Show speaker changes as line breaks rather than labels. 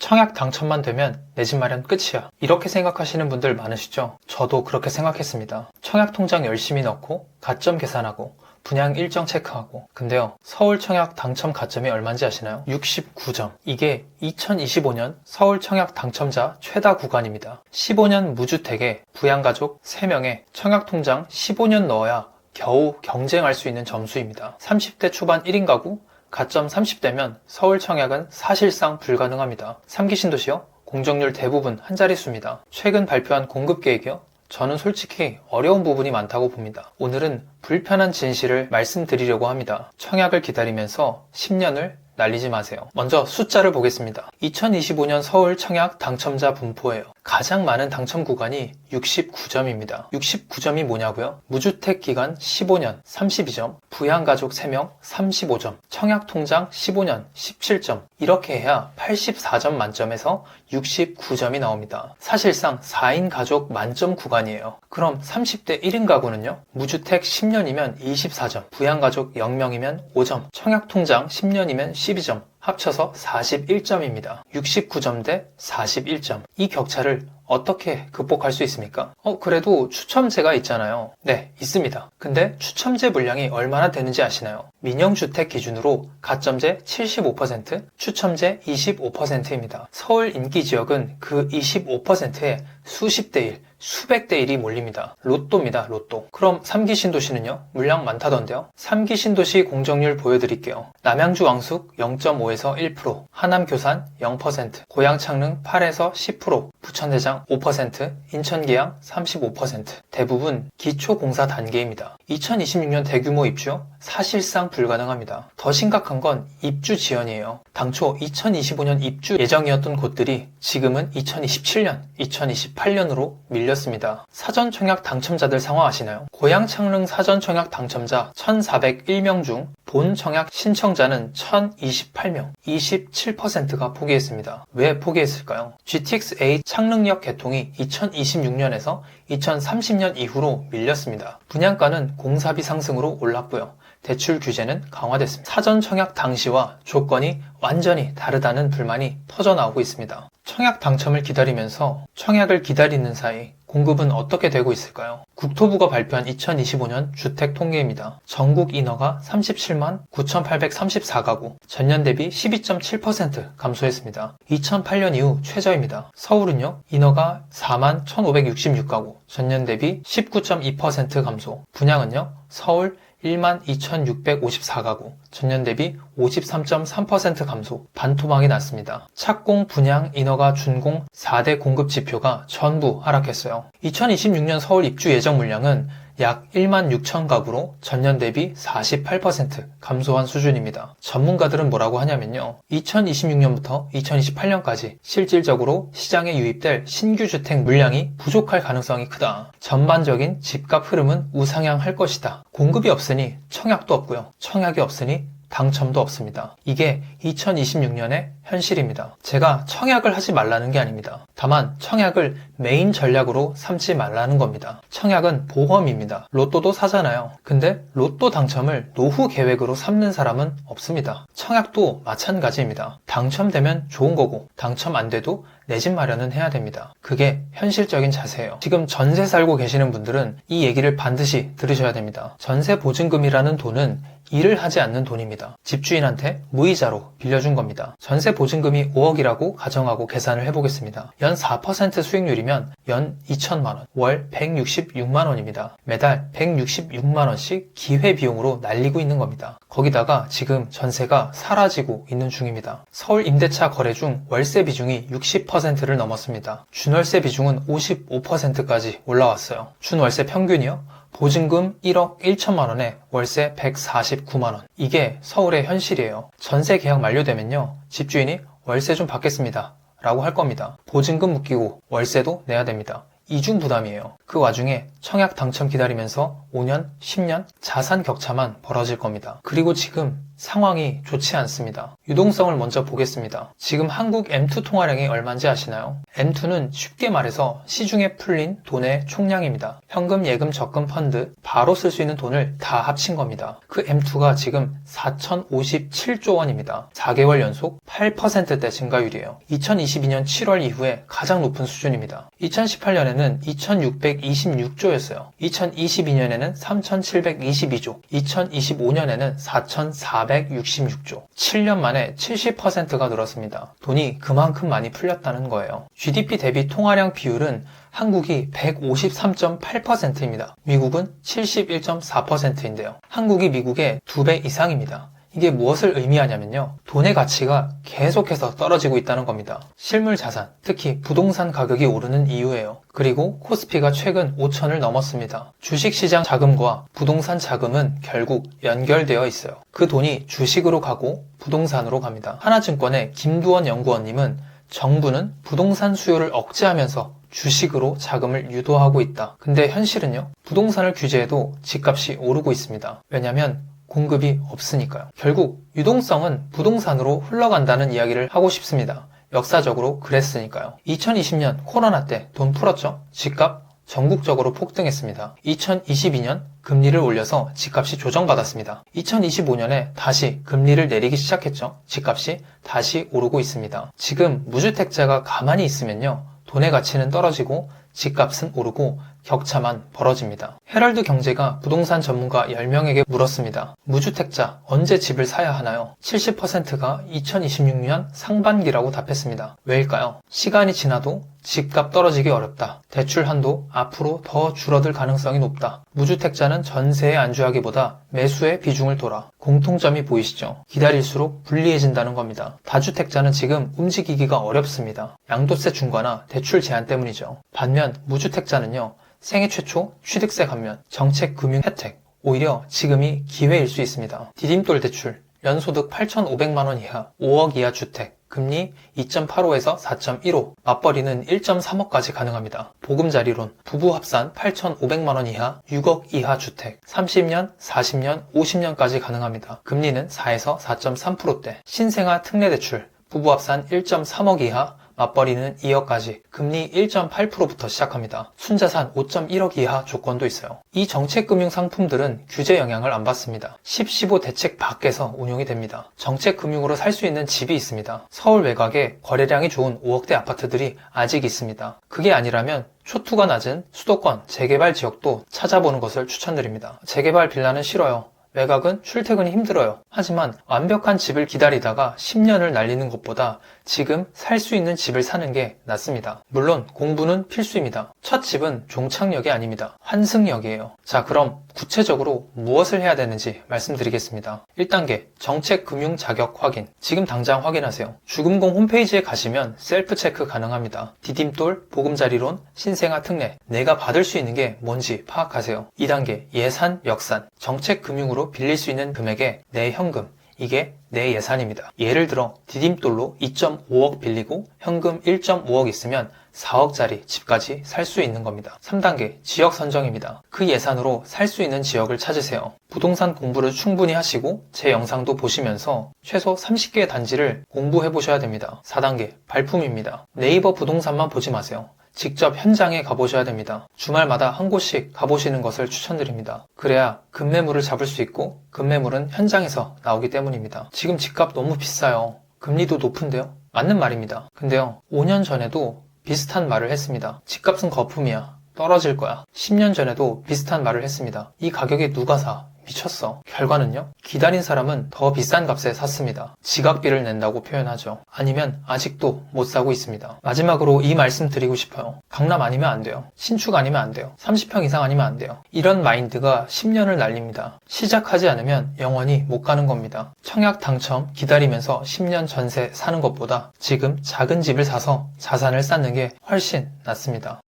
청약 당첨만 되면 내 집 마련 끝이야. 이렇게 생각하시는 분들 많으시죠? 저도 그렇게 생각했습니다. 청약 통장 열심히 넣고 가점 계산하고 분양 일정 체크하고. 근데요, 서울 청약 당첨 가점이 얼마인지 아시나요? 69점. 이게 2025년 서울 청약 당첨자 최다 구간입니다. 15년 무주택에 부양가족 3명에 청약 통장 15년 넣어야 겨우 경쟁할 수 있는 점수입니다. 30대 초반 1인 가구, 가점 30대면 서울 청약은 사실상 불가능합니다. 3기 신도시요? 공정률 대부분 한 자릿수입니다. 최근 발표한 공급 계획이요? 저는 솔직히 어려운 부분이 많다고 봅니다. 오늘은 불편한 진실을 말씀드리려고 합니다. 청약을 기다리면서 10년을 날리지 마세요. 먼저 숫자를 보겠습니다. 2025년 서울 청약 당첨자 분포예요. 가장 많은 당첨 구간이 69점입니다. 69점이 뭐냐고요? 무주택 기간 15년 32점, 부양가족 3명 35점, 청약통장 15년 17점. 이렇게 해야 84점 만점에서 69점이 나옵니다. 사실상 4인 가족 만점 구간이에요. 그럼 30대 1인 가구는요? 무주택 10년이면 24점, 부양가족 0명이면 5점, 청약통장 10년이면 12점, 합쳐서 41점입니다. 69점 대 41점. 이 격차를 어떻게 극복할 수 있습니까? 그래도 추첨제가 있잖아요. 네, 있습니다. 근데 추첨제 물량이 얼마나 되는지 아시나요? 민영주택 기준으로 가점제 75%, 추첨제 25%입니다. 서울 인기지역은 그 25%에 수십 대 1, 수백 대 1이 몰립니다. 로또입니다, 로또. 그럼 3기 신도시는요? 물량 많다던데요? 3기 신도시 공정률 보여드릴게요. 남양주 왕숙 0.5에서 1%, 하남 교산 0%, 고양 창릉 8에서 10%, 부천대장 5%, 인천 계양 35%. 대부분 기초공사 단계입니다. 2026년 대규모 입주요? 사실상 불가능합니다. 더 심각한 건 입주 지연이에요. 당초 2025년 입주 예정이었던 곳들이 지금은 2027년, 2028년으로 밀렸습니다. 사전 청약 당첨자들 상황 아시나요? 고양 창릉 사전 청약 당첨자 1,401명 중 본 청약 신청자는 1,028명, 27%가 포기했습니다. 왜 포기했을까요? GTX-A 창릉역 개통이 2026년에서 2030년 이후로 밀렸습니다. 분양가는 공사비 상승으로 올랐고요. 대출 규제는 강화됐습니다. 사전 청약 당시와 조건이 완전히 다르다는 불만이 터져나오고 있습니다. 청약 당첨을 기다리면서 청약을 기다리는 사이 공급은 어떻게 되고 있을까요? 국토부가 발표한 2025년 주택 통계입니다. 전국 인허가 37만 9,834가구, 전년 대비 12.7% 감소했습니다. 2008년 이후 최저입니다. 서울은요, 인허가 4만 1,566가구, 전년 대비 19.2% 감소. 분양은요, 서울 1만 2,654가구, 전년 대비 53.3% 감소, 반토막이 났습니다. 착공, 분양, 인허가, 준공 4대 공급 지표가 전부 하락했어요. 2026년 서울 입주 예정 물량은 약 1만 6천 가구로 전년 대비 48% 감소한 수준입니다. 전문가들은 뭐라고 하냐면요. 2026년부터 2028년까지 실질적으로 시장에 유입될 신규 주택 물량이 부족할 가능성이 크다. 전반적인 집값 흐름은 우상향할 것이다. 공급이 없으니 청약도 없고요. 청약이 없으니 당첨도 없습니다. 이게 2026년의 현실입니다. 제가 청약을 하지 말라는 게 아닙니다. 다만 청약을 메인 전략으로 삼지 말라는 겁니다. 청약은 보험입니다. 로또도 사잖아요. 근데 로또 당첨을 노후 계획으로 삼는 사람은 없습니다. 청약도 마찬가지입니다. 당첨되면 좋은 거고 당첨 안 돼도 내 집 마련은 해야 됩니다. 그게 현실적인 자세예요. 지금 전세 살고 계시는 분들은 이 얘기를 반드시 들으셔야 됩니다. 전세 보증금이라는 돈은 일을 하지 않는 돈입니다. 집주인한테 무이자로 빌려준 겁니다. 전세 보증금이 5억이라고 가정하고 계산을 해보겠습니다. 연 4% 수익률이면 연 2천만 원, 월 166만 원입니다. 매달 166만 원씩 기회비용으로 날리고 있는 겁니다. 거기다가 지금 전세가 사라지고 있는 중입니다. 서울 임대차 거래 중 월세 비중이 60%를 넘었습니다. 준월세 비중은 55%까지 올라왔어요. 준월세 평균이요? 보증금 1억 1천만 원에 월세 149만 원. 이게 서울의 현실이에요. 전세 계약 만료되면요, 집주인이 월세 좀 받겠습니다 라고 할 겁니다. 보증금 묶이고 월세도 내야 됩니다. 이중 부담이에요. 그 와중에 청약 당첨 기다리면서 5년, 10년 자산 격차만 벌어질 겁니다. 그리고 지금 상황이 좋지 않습니다. 유동성을 먼저 보겠습니다. 지금 한국 M2 통화량이 얼마인지 아시나요? M2는 쉽게 말해서 시중에 풀린 돈의 총량입니다. 현금, 예금, 적금, 펀드, 바로 쓸 수 있는 돈을 다 합친 겁니다. 그 M2가 지금 4,057조 원입니다. 4개월 연속 8%대 증가율이에요. 2022년 7월 이후에 가장 높은 수준입니다. 2018년에는 2,626조였어요. 2022년에는 3,722조, 2025년에는 4,466조. 7년 만에 70%가 늘었습니다. 돈이 그만큼 많이 풀렸다는 거예요. GDP 대비 통화량 비율은 한국이 153.8%입니다. 미국은 71.4%인데요. 한국이 미국의 2배 이상입니다. 이게 무엇을 의미하냐면요. 돈의 가치가 계속해서 떨어지고 있다는 겁니다. 실물 자산, 특히 부동산 가격이 오르는 이유예요. 그리고 코스피가 최근 5천을 넘었습니다. 주식시장 자금과 부동산 자금은 결국 연결되어 있어요. 그 돈이 주식으로 가고 부동산으로 갑니다. 하나증권의 김두원 연구원님은 정부는 부동산 수요를 억제하면서 주식으로 자금을 유도하고 있다. 근데 현실은요. 부동산을 규제해도 집값이 오르고 있습니다. 왜냐면 공급이 없으니까요. 결국 유동성은 부동산으로 흘러간다는 이야기를 하고 싶습니다. 역사적으로 그랬으니까요. 2020년 코로나 때 돈 풀었죠? 집값 전국적으로 폭등했습니다. 2022년 금리를 올려서 집값이 조정받았습니다. 2025년에 다시 금리를 내리기 시작했죠. 집값이 다시 오르고 있습니다. 지금 무주택자가 가만히 있으면요. 돈의 가치는 떨어지고 집값은 오르고 격차만 벌어집니다. 헤럴드 경제가 부동산 전문가 10명에게 물었습니다. 무주택자 언제 집을 사야 하나요? 70%가 2026년 상반기라고 답했습니다. 왜일까요? 시간이 지나도 집값 떨어지기 어렵다. 대출 한도 앞으로 더 줄어들 가능성이 높다. 무주택자는 전세에 안주하기보다 매수에 비중을 둬라. 공통점이 보이시죠? 기다릴수록 불리해진다는 겁니다. 다주택자는 지금 움직이기가 어렵습니다. 양도세 중과나 대출 제한 때문이죠. 반면 무주택자는요. 생애 최초 취득세 감면, 정책 금융 혜택, 오히려 지금이 기회일 수 있습니다. 디딤돌 대출, 연소득 8,500만 원 이하, 5억 이하 주택, 금리 2.85에서 4.15, 맞벌이는 1.3억까지 가능합니다. 보금자리론, 부부 합산 8,500만 원 이하, 6억 이하 주택, 30년, 40년, 50년까지 가능합니다. 금리는 4에서 4.3%대, 신생아 특례대출, 부부 합산 1.3억 이하, 맞벌이는 2억까지 금리 1.8%부터 시작합니다. 순자산 5.1억 이하 조건도 있어요. 이 정책금융 상품들은 규제 영향을 안 받습니다. 10.15 대책 밖에서 운용이 됩니다. 정책금융으로 살 수 있는 집이 있습니다. 서울 외곽에 거래량이 좋은 5억대 아파트들이 아직 있습니다. 그게 아니라면 초투가 낮은 수도권 재개발 지역도 찾아보는 것을 추천드립니다. 재개발 빌라는 싫어요. 외곽은 출퇴근이 힘들어요. 하지만 완벽한 집을 기다리다가 10년을 날리는 것보다 지금 살 수 있는 집을 사는 게 낫습니다. 물론 공부는 필수입니다. 첫 집은 종착역이 아닙니다. 환승역이에요. 자, 그럼 구체적으로 무엇을 해야 되는지 말씀드리겠습니다. 1단계 정책 금융 자격 확인. 지금 당장 확인하세요. 주금공 홈페이지에 가시면 셀프 체크 가능합니다. 디딤돌, 보금자리론, 신생아 특례. 내가 받을 수 있는 게 뭔지 파악하세요. 2단계 예산 역산. 정책 금융으로 빌릴 수 있는 금액의 내 현금. 이게 내 예산입니다. 예를 들어 디딤돌로 2.5억 빌리고 현금 1.5억 있으면 4억짜리 집까지 살 수 있는 겁니다. 3단계 지역 선정입니다. 그 예산으로 살 수 있는 지역을 찾으세요. 부동산 공부를 충분히 하시고 제 영상도 보시면서 최소 30개의 단지를 공부해 보셔야 됩니다. 4단계 발품입니다. 네이버 부동산만 보지 마세요. 직접 현장에 가보셔야 됩니다. 주말마다 한 곳씩 가보시는 것을 추천드립니다. 그래야 급매물을 잡을 수 있고 급매물은 현장에서 나오기 때문입니다. 지금 집값 너무 비싸요. 금리도 높은데요? 맞는 말입니다. 근데요, 5년 전에도 비슷한 말을 했습니다. 집값은 거품이야. 떨어질 거야. 10년 전에도 비슷한 말을 했습니다. 이 가격에 누가 사? 미쳤어. 결과는요? 기다린 사람은 더 비싼 값에 샀습니다. 지각비를 낸다고 표현하죠. 아니면 아직도 못 사고 있습니다. 마지막으로 이 말씀 드리고 싶어요. 강남 아니면 안 돼요. 신축 아니면 안 돼요. 30평 이상 아니면 안 돼요. 이런 마인드가 10년을 날립니다. 시작하지 않으면 영원히 못 가는 겁니다. 청약 당첨 기다리면서 10년 전세 사는 것보다 지금 작은 집을 사서 자산을 쌓는 게 훨씬 낫습니다.